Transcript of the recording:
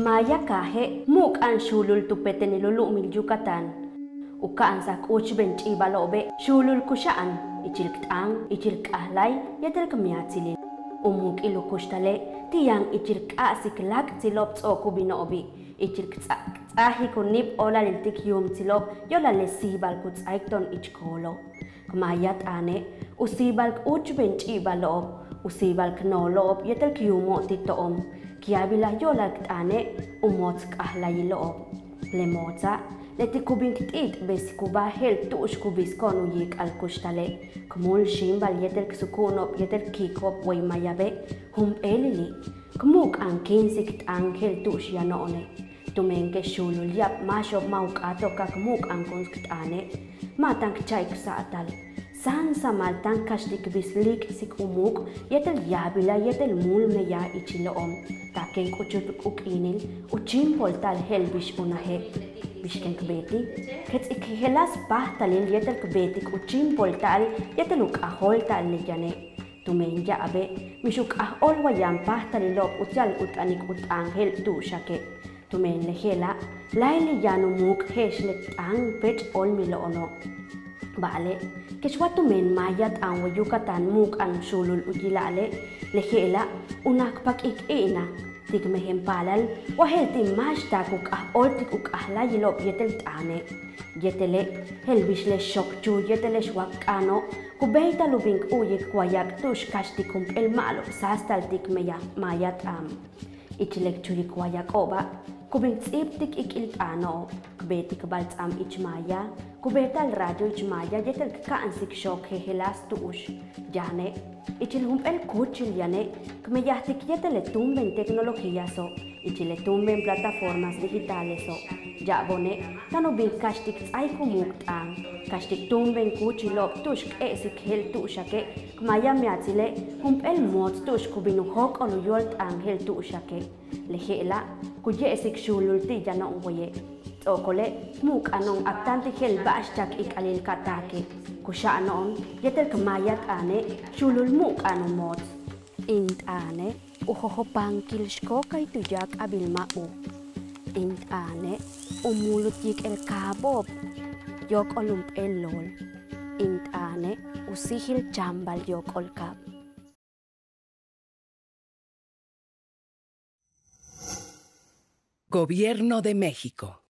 Kmaya kahe muk an shulul tupete ni lulu mil Yucatán. Ukaan sa kuch bench ibalobe shulul kushaan ichilktang ichilkahlay yatel kamyatsilil. Umuk ilukushtale tiyang ichilkasiklak silop tsoko binobi ichilktsahi kunip ola liltik yum silop yola lesibal kutsaikton ichkolo. Kmayat ane usibal kuch bench ibalob usibal knolob yatel kyumo titoom. Kiabila yola ktane umot kahlayiloob. Lemotza letikubin ktit besikuba hel tush kubiskonu yik al kushtale. Kmul shimbal yetel ksukunop yetel kikop way mayabe hum elili. Kmuk an kinsikt angel tush yanone. Tumenke shulul yap mashob maukato kakmuk an kunsktane. Matang chaik sa atal. San samal tan kashtik bislik sik umuk yetel yabila yetel mul meya ichiloom. Taken kuchut ukinil uchimpol tal helbish unahe. Bishken kbeti kets ikhelas bahtalil yetel kbeti uchimpol tal yeteluk ahol tal lijane. Tumenja abe mishuk ahol wayam bahtalilop utyal utanik utangel tu shake. Tumen lehela laili yanu muk heshlet ang pech ol miloono. Bale, keshwatu men mayat ang Yucatán muk ang shulul ujilale, lehela unak pak ik-ina, tik mehempalal, wahel ti mashta kuk oltik uk ahlayilop yetel tane. Yetele, helbishle shokchu yetele shwakano, kubeita lubing uyik kwayak tush kashtikum el malop sastal tik mayat am. Ichilek chulik kwayak oba, kubing tsiptik ikiltano, kubetik baltsam ichmaya, kubetal radio ichmaya yetel kaansik shok hehelas tuush. Jane, ichilhum el kuchil yane, kmeyahtik yetel tumben teknología so, ichile tumben plataformas digitales so. Jabone, tanubing kashtik ay kumuktaan, kashtik tumben kuchilop tush esik hel tushake, kmaya miatzile, hum el mots tush kubinuhok oluyolt angel tushake. Lehela, kuye esik shulul tiyana ungoye. Okole, muk anong aktanti hel bashtak ikalil katake. Kusha anon, yetel kmayat ane, shulul muk anong mots. Int ane, uhohopang kilshko kay tujak abilma u. Int ane, umulut yik el kabob, yok olump el lol. Int ane, usihil chambal yok olkap. Gobierno de México.